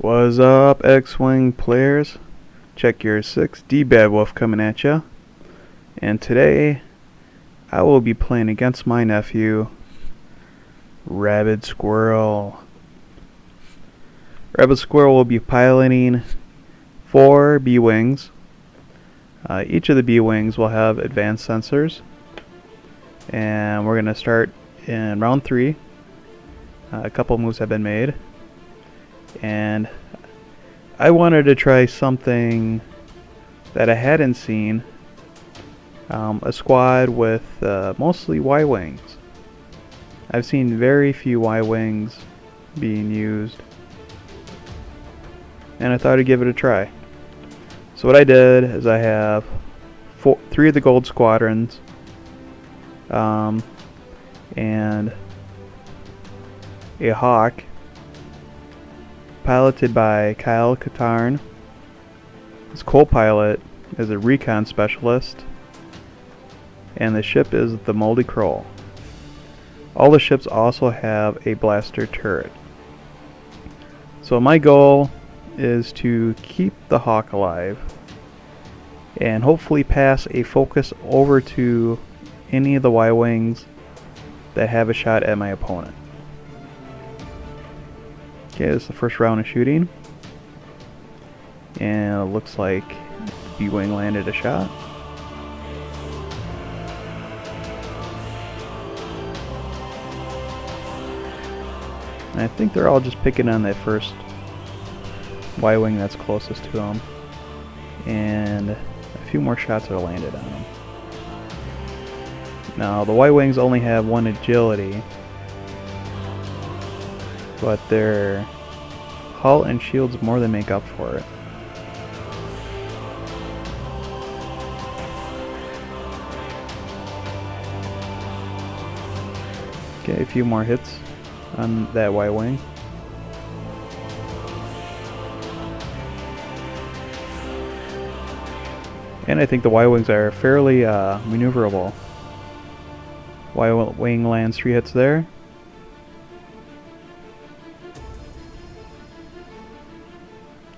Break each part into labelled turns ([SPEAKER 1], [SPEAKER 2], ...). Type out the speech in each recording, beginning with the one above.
[SPEAKER 1] What's up, X-Wing players? Check your 6D Bad Wolf coming at ya. And today, I will be playing against my nephew, Rabid Squirrel. Rabid Squirrel will be piloting 4 B-Wings. Each of the B-Wings will have advanced sensors. And we're going to start in round 3. A couple moves have been made. And I wanted to try something that I hadn't seen. A squad with mostly Y-Wings. I've seen very few Y-Wings being used, and I thought I'd give it a try. So what I did is I have 3 of the gold squadrons, and a Hawk piloted by Kyle Katarn. His co-pilot is a recon specialist, and the ship is the Moldy Crow. All the ships also have a blaster turret. So my goal is to keep the Hawk alive and hopefully pass a focus over to any of the Y-Wings that have a shot at my opponent. Okay, this is the first round of shooting, and it looks like B-Wing landed a shot. And I think they're all just picking on that first Y-Wing that's closest to them, and a few more shots are landed on them. Now the Y-Wings only have 1 agility, but their hull and shields more than make up for it. Okay, a few more hits on that Y-Wing. And I think the Y-Wings are fairly maneuverable. Y-Wing lands 3 hits there.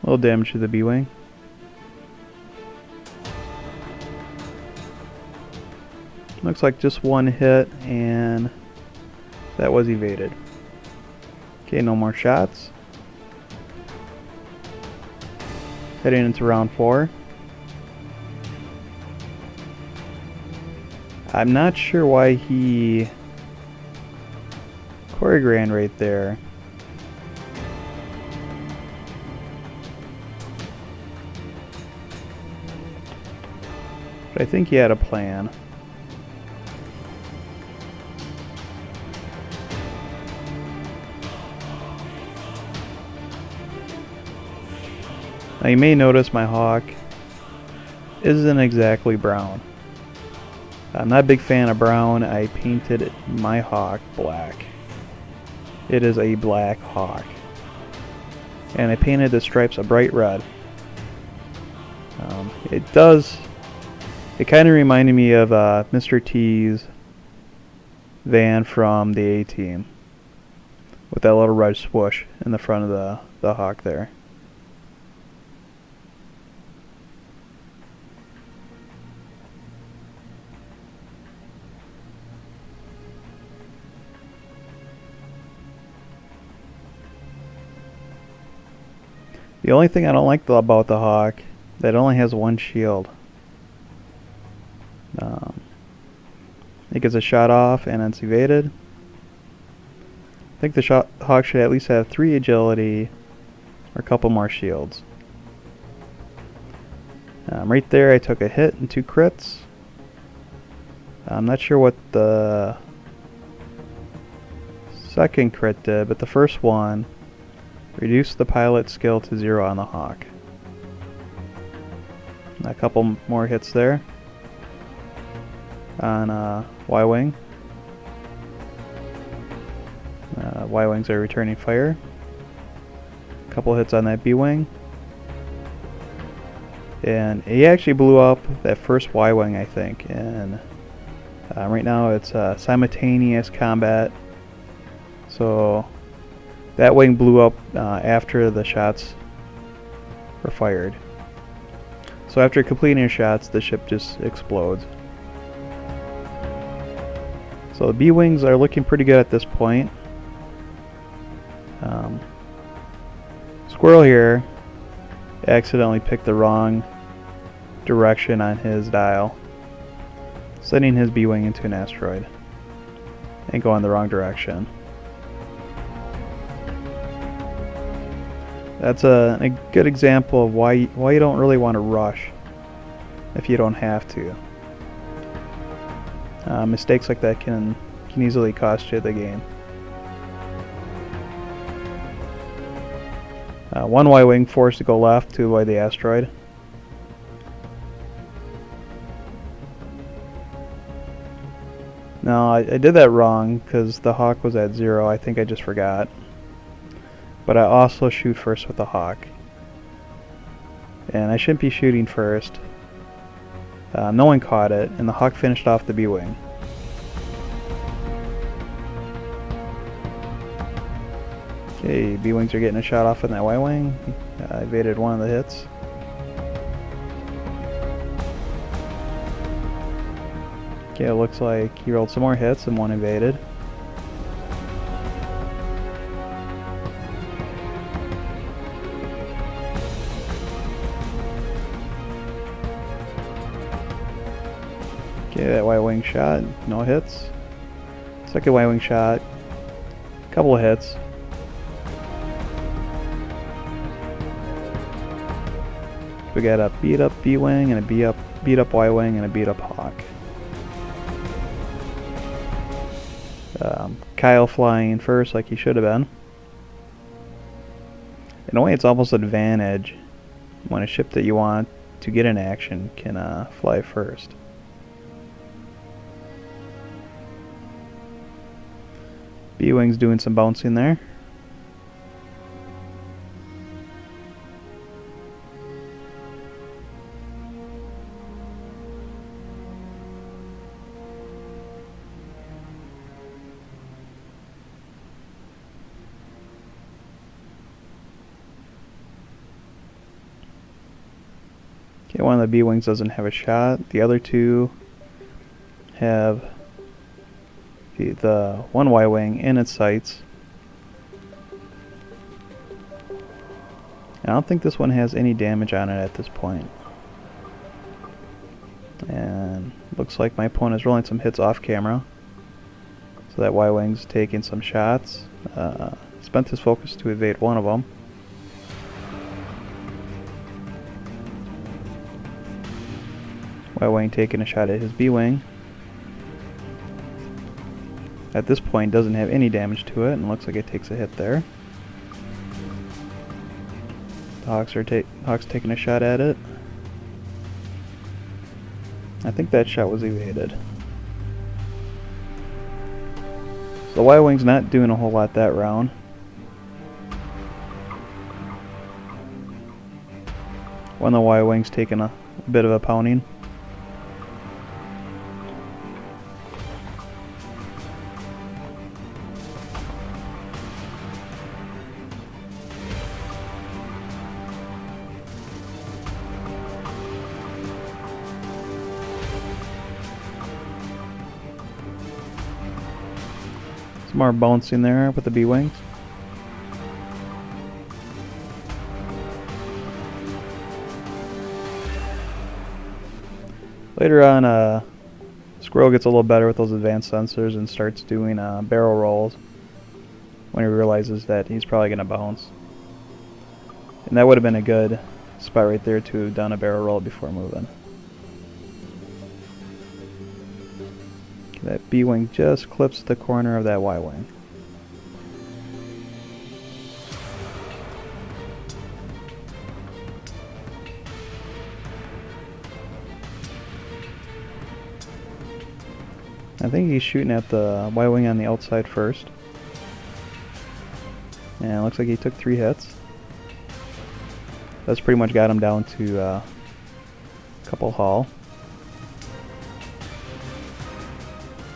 [SPEAKER 1] A little damage to the B-Wing. Looks like just 1 hit, and that was evaded. Okay, no more shots. Heading into round 4. I'm not sure why he choreographed right there. But I think he had a plan. Now you may notice my Hawk isn't exactly brown. I'm not a big fan of brown. I painted my Hawk black. It is a black Hawk. And I painted the stripes a bright red. It kind of reminded me of Mr. T's van from the A-Team, with that little red swoosh in the front of the Hawk there. The only thing I don't like about the Hawk, that it only has 1 shield. It gets a shot off and it's evaded. I think the Hawk should at least have 3 agility or a couple more shields. Right there I took a hit and 2 crits. I'm not sure what the second crit did, but the first one reduced the pilot skill to 0 on the Hawk. A couple more hits there on Y-Wing. Y-Wings are returning fire. A couple hits on that B-Wing. And he actually blew up that first Y-Wing, I think. And right now it's simultaneous combat. So That wing blew up after the shots were fired. So after completing your shots, the ship just explodes. So the B-wings are looking pretty good at this point. Squirrel here accidentally picked the wrong direction on his dial, sending his B-wing into an asteroid and going the wrong direction. That's a good example of why you don't really want to rush if you don't have to. Mistakes like that can easily cost you the game. One Y-wing forced to go left to avoid the asteroid. No, I did that wrong because the Hawk was at 0. I think I just forgot. But I also shoot first with the Hawk. And I shouldn't be shooting first. No one caught it, and the Hawk finished off the B-wing. Okay, B-wings are getting a shot off in that Y-wing. Evaded one of the hits. Okay, it looks like he rolled some more hits and one evaded. Okay, that Y-wing shot, no hits. Second Y-wing shot, couple of hits. We got a beat up B-wing and a beat up Y-wing and a beat up Hawk. Kyle flying first like he should have been. In a way, it's almost an advantage when a ship that you want to get in action can fly first. B-wing's doing some bouncing there. Okay, one of the B-wings doesn't have a shot. The other two have the one Y-wing in its sights. I don't think this one has any damage on it at this point. And looks like my opponent is rolling some hits off camera. So that Y-wing's taking some shots. Spent his focus to evade one of them. Y-wing taking a shot at his B-wing. At this point doesn't have any damage to it and looks like it takes a hit there. The Hawk's taking a shot at it. I think that shot was evaded. So the Y-wing's not doing a whole lot that round. One of the Y-wing's taking a bit of a pounding. Some more bouncing there with the B-wings. Later on, Squirrel gets a little better with those advanced sensors and starts doing barrel rolls when he realizes that he's probably going to bounce. And that would have been a good spot right there to have done a barrel roll before moving. That B-wing just clips the corner of that Y-wing. I think he's shooting at the Y-wing on the outside first. And it looks like he took 3 hits. That's pretty much got him down to a couple hull.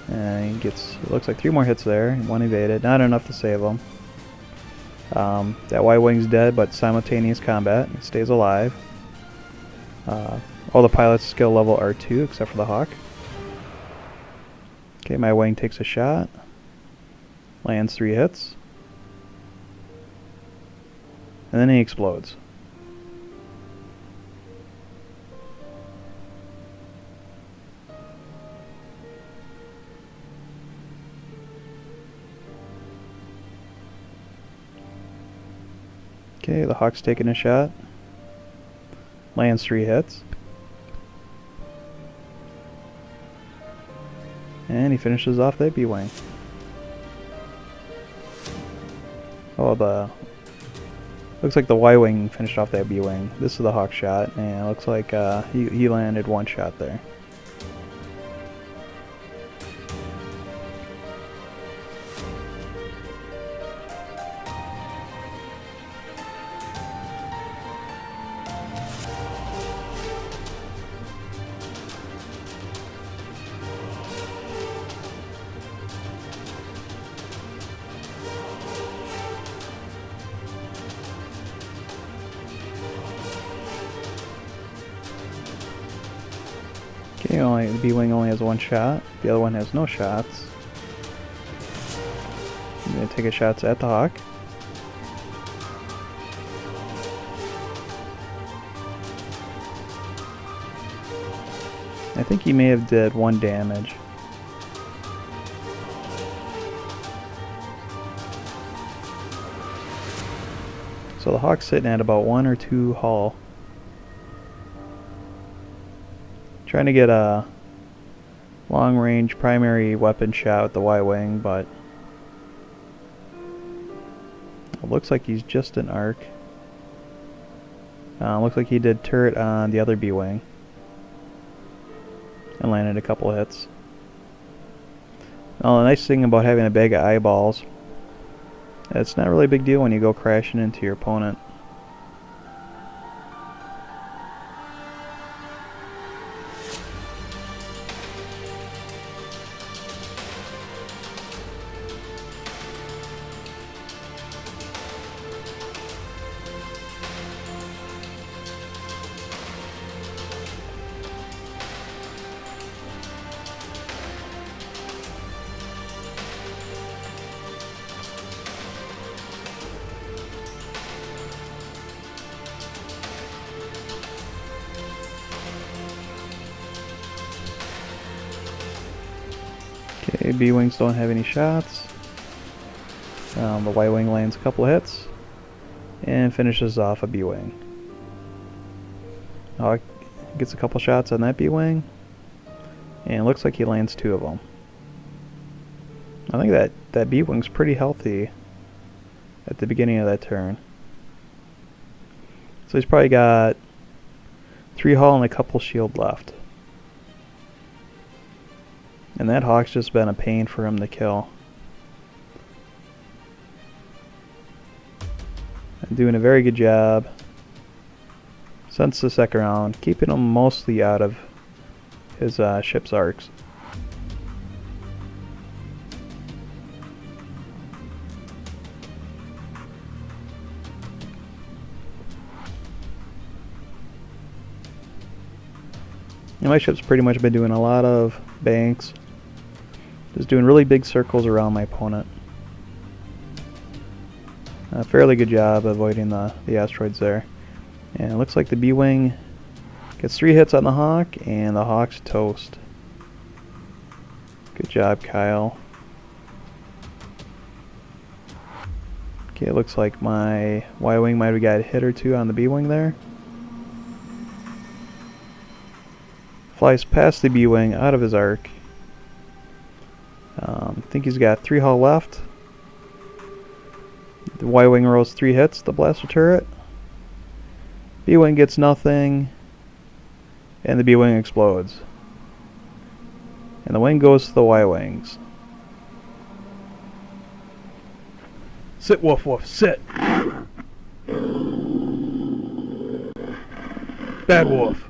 [SPEAKER 1] And he gets, it looks like 3 more hits there, 1 evaded, not enough to save him. That Y-wing's dead, but simultaneous combat. It stays alive. All the pilots skill level are 2 except for the Hawk. Okay, my wing takes a shot. Lands 3 hits. And then he explodes. Okay, the Hawk's taking a shot. Lands 3 hits. And he finishes off that B-Wing. Oh, looks like the Y-Wing finished off that B-Wing. This is the Hawk shot, and it looks like he landed 1 shot there. Okay, the B-Wing only has 1 shot. The other one has no shots. I'm going to take a shot at the Hawk. I think he may have did 1 damage. So the Hawk's sitting at about 1 or 2 hull. Trying to get a long-range primary weapon shot with the Y-Wing, but it looks like he's just an arc. Looks like he did turret on the other B-Wing and landed a couple hits. Now, the nice thing about having a bag of eyeballs, it's not really a big deal when you go crashing into your opponent. Okay, B-Wings don't have any shots. The Y-Wing lands a couple hits and finishes off a B-Wing. Hawk gets a couple shots on that B-Wing, and it looks like he lands 2 of them. I think that B-Wing's pretty healthy at the beginning of that turn. So he's probably got 3 hull and a couple shield left. And that Hawk's just been a pain for him to kill. And doing a very good job since the second round, keeping him mostly out of his ship's arcs. And my ship's pretty much been doing a lot of banks. Just doing really big circles around my opponent. A fairly good job avoiding the asteroids there. And it looks like the B-Wing gets 3 hits on the Hawk, and the Hawk's toast. Good job, Kyle. Okay, it looks like my Y-Wing might have got a hit or 2 on the B-Wing there. Flies past the B-Wing out of his arc. I think he's got 3 hull left. The Y-Wing rolls 3 hits, the blaster turret. B-Wing gets nothing, and the B-Wing explodes. And the wing goes to the Y-Wings. Sit, woof woof, sit! Bad wolf.